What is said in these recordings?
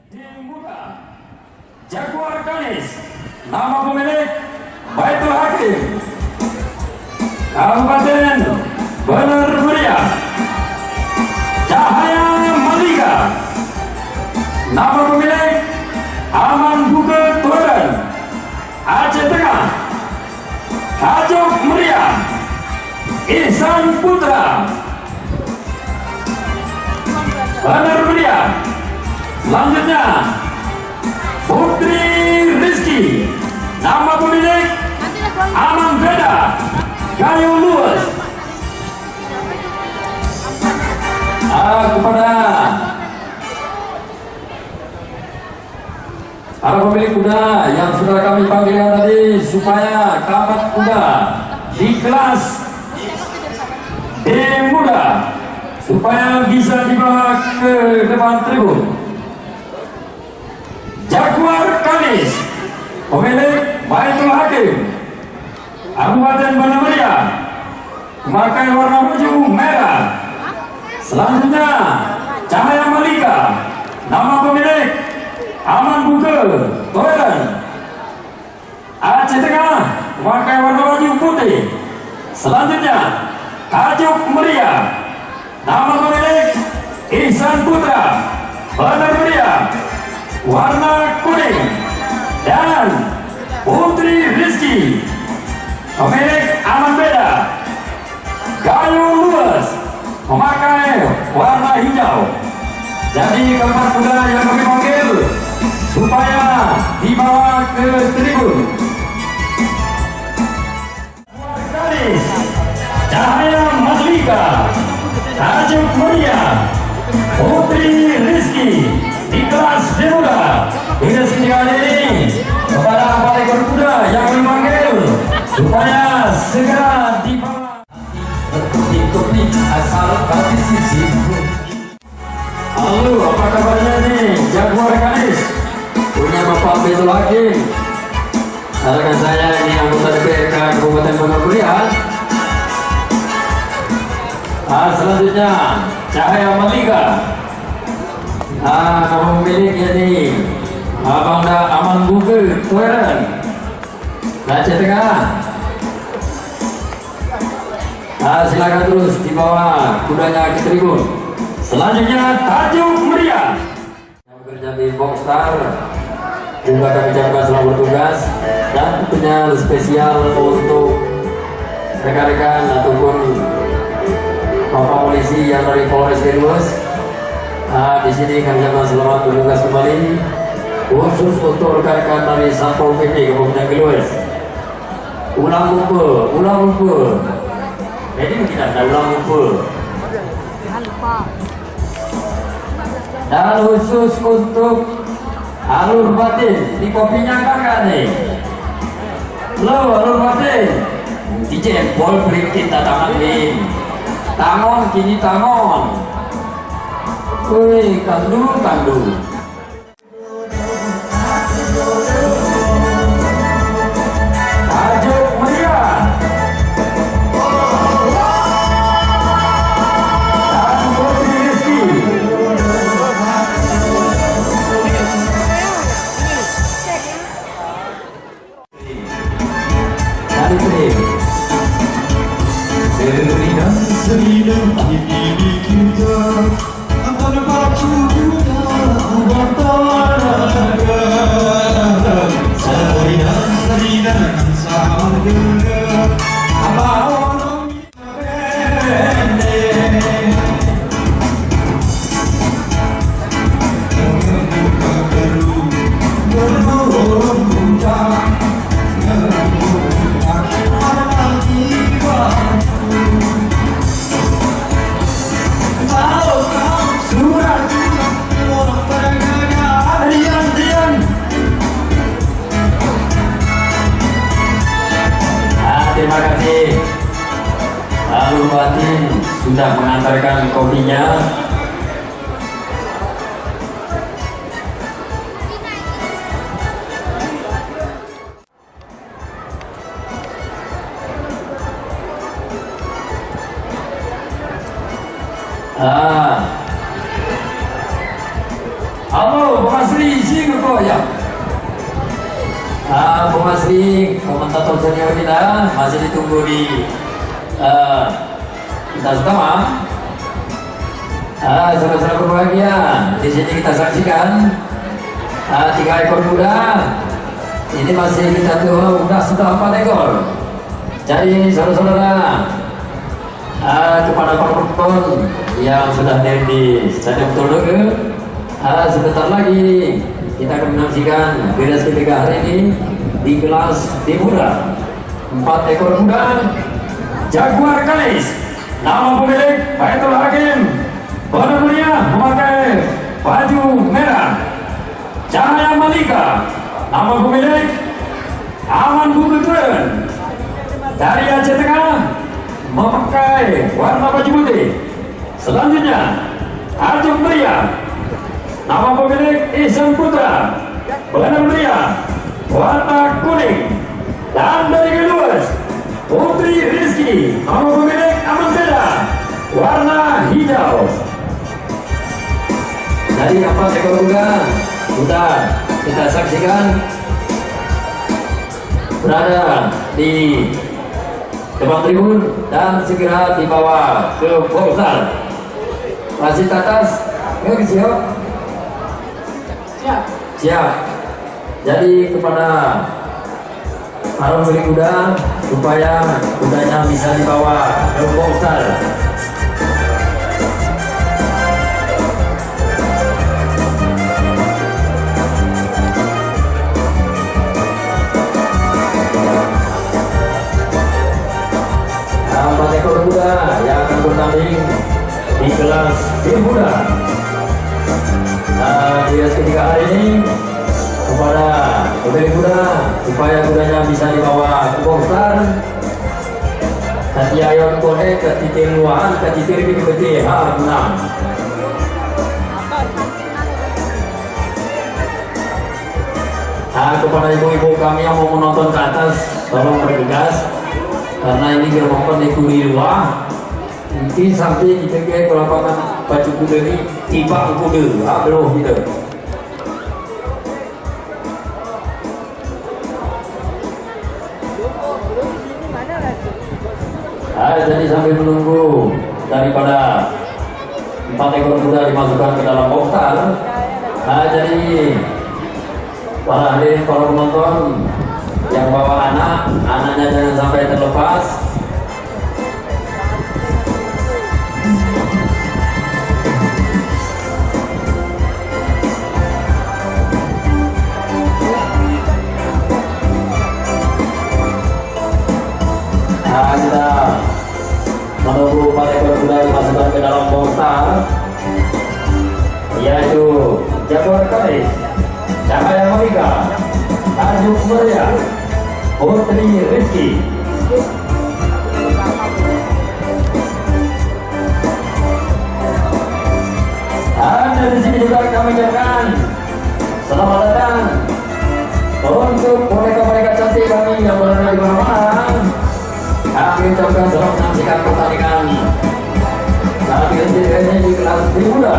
Tim Muda Jaguar Kanis, nama pemilik Baitul Hakim, Kabupaten Bener Meriah. Cahaya Malika, nama pemilik Aman Buket Turen, Aceh Tengah. Hajuk Meriah, Ihsan Putra, Bener Meriah. Selanjutnya Putri Rizky, nama pemilik Aman Beda, Gayo Luas. Kepada para pemilik kuda yang sudah kami panggilkan tadi, supaya kamat kuda di kelas D Muda supaya bisa dibawa ke depan tribun. Jaguar Kanis, pemilik Baitul Hakim, Kabupaten Bener Meriah, memakai warna baju merah. Selanjutnya Cahaya Malika, nama pemilik Aman Buke Toilen, Aceh Tengah, memakai warna baju putih. Selanjutnya Hajuk Meriah, nama pemilik Ihsan Putra, Bener Meriah, warna kuning. Dan Putri Rizky, pemilik Aman Beda, Gayo Luas, memakai warna hijau. Jadi keempat kuda yang kami panggil supaya dibawa ke tribun. Cahaya Malika, Hajuk Meriah, Putri Rizky di kelas D Muda. Hingga sini kali ini kepada para ekor kuda yang kami panggil supaya segera dibawa. Berkutik-kutik asal kaki sisi. Halo, apa kabarnya nih Jaguar Kanis? Punya Bapak Baitul Hakim. Rekan saya ini anggota DPRK Kabupaten Bener Meriah. Selanjutnya Cahaya Malika. Nama pemiliknya nih Bangda Aman Buke Tueren, Aceh Tengah. Silakan terus dibawa kudanya ke tribun. Selanjutnya Hajuk Meriah yang bekerja di Boxstar, juga kami ucapkan selamat bertugas, dan tentunya spesial untuk rekan-rekan ataupun Bapak polisi yang dari Polres Kedus. Di sini kami ucapkan selamat bertugas kembali, khusus untuk rekan-rekan dari Satpol PP Kabupaten Kedus. Ulang lupa. Jadi mungkin ada ulang lupa. Dan khusus untuk alur batin di kopinya kakak nih. Lo alur batin dijempol beri kita tangan nih. Tangon kini tangon. Wih, kandu. Hajuk Meriah. Sedang kini kita akan pacu buta bertanaga. Sedang sama dengan apa orang pendek. Berurung puncak. Terima kasih. Alur batin sudah mengantarkan kopinya. Halo, Bung Asri, sing kok ya. Bung Asri, komentator senior kita masih ditunggu di kita utama. Saudara-saudara berbahagia, di sini kita saksikan 3 ekor kuda. Ini masih kita tuh sudah 4 ekor. Jadi saudara-saudara, kepada para penonton yang sudah hadir di Stadion Toldoge, sebentar lagi kita akan menyaksikan beres ketiga hari ini di kelas Timura. 4 ekor kuda Jaguar Kalis. Nama pemilik Baitul Hakim Benar Mulia memakai baju merah. Cahaya Malika. Nama pemilik Aman Bukitren. Dari Aceh Tengah memakai warna baju putih. Selanjutnya Tajuk Muria. Nama pemilik Ihsan Putra. Benar Muria warna kuning. Dan dari kedua Putri Rizky. Nama pemilik Aman Beda warna hijau. Dari 4 ekor kuda sudah kita saksikan berada di depan tribun dan segera dibawa ke boxer. Masih atas, yuk siap. Siap. Jadi kepada para pemilik kuda supaya kudanya bisa dibawa ke boxer. Ekor kuda yang akan bertanding di kelas Timura. Di ketiga hari ini kepada pemilik kuda supaya kudanya bisa dibawa ke boxer. Kati ayon kone, kati tiluan, kati tirgi kati menang. Kepada ibu-ibu kami yang mau menonton ke atas, tolong bergegas. Karena ini gelombang di luar, mungkin sampai kita ke lapangan baju kuda ini tiba kuda, belum gitu. Jadi sambil menunggu daripada 4 ekor kuda dimasukkan ke dalam boxer. Jadi para hadirin, para penonton yang bawa anaknya jangan sampai terlepas. Kita menunggu 4 ekor kuda dimasukkan ke dalam boxer, yaitu Jaguar Kalis, Cahaya Malika, Tajuk Muria, Putri Rizky. Dan dari sini juga kami ucapkan selamat datang untuk boneka-boneka cantik kami yang berada di mana-mana. Kami ucapkan selamat menyaksikan pertandingan saat ini di kelas Timura.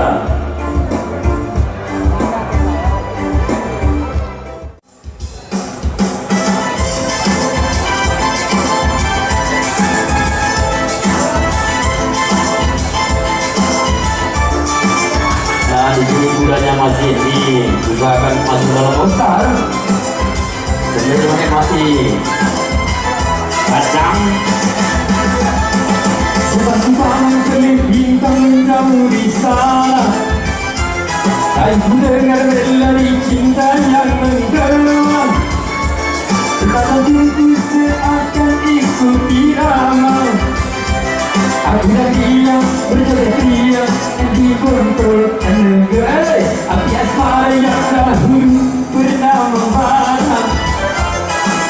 Di sini kudanya masih diusahakan masuk dalam boxer. Sebelum menikmati kacang. Tiba-tiba mengkelip bintang jauh di sana. Aku dengar melodi cinta yang menggema. Kata diriku seakan ikut irama. Aku dan dia berjoget ria di kontrol negara. Api asmara yang dahulu bernama mana.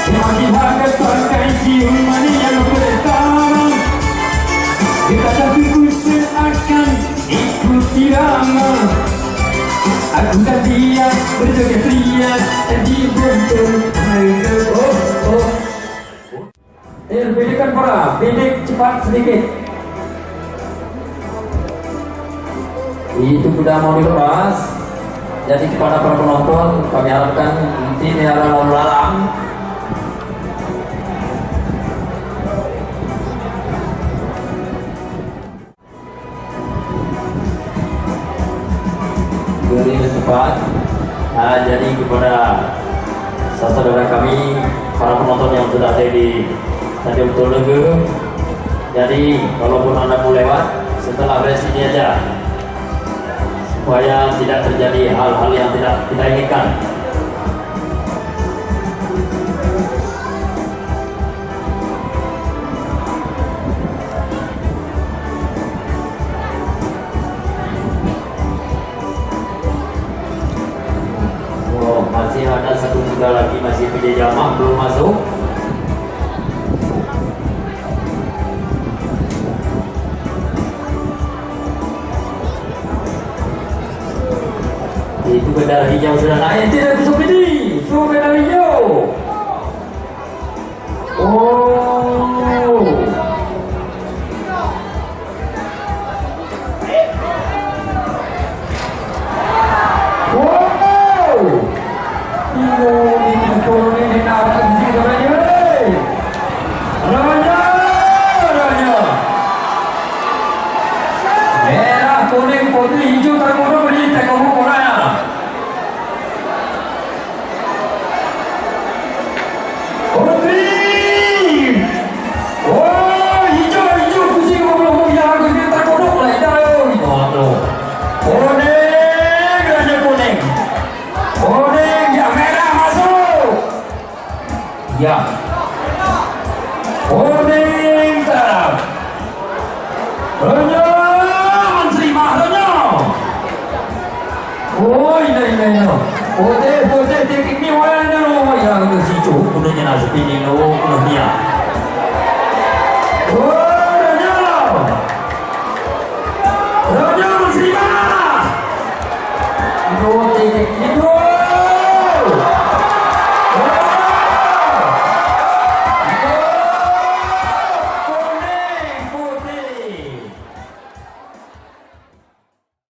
Semakin hangat pakai ciuman yang pertama. Kata diriku seakan ikut irama. Aku dan dia berjoget ria di kontrol negara. Pilihkan para pendek cepat sedikit. Itu sudah mau dilepas. Jadi kepada para penonton kami harapkan tim yang lalu lalang beri cepat. Nah, jadi kepada saudara kami para penonton yang sudah ada di Stadion Tulungagung, jadi walaupun anda mau lewat setelah race ini aja supaya tidak terjadi hal-hal yang tidak kita inginkan. Oh, masih ada satu muda lagi masih pilih jamah belum masuk. Itu bendera hijau sudah naik, tidak bisa pilih. So bendera hijau. Oh. Wow. Ini turun ini nak lagi sebenarnya. Raja. Merah, kuning, putih, hijau, terkuda beri tekamu koranya. Ya, kuning terang, Ronya, Menteri Mahronya. Oh, ini, putih, teknik ni warna lo, ya itu si cukup punanya nasi ini lo, punya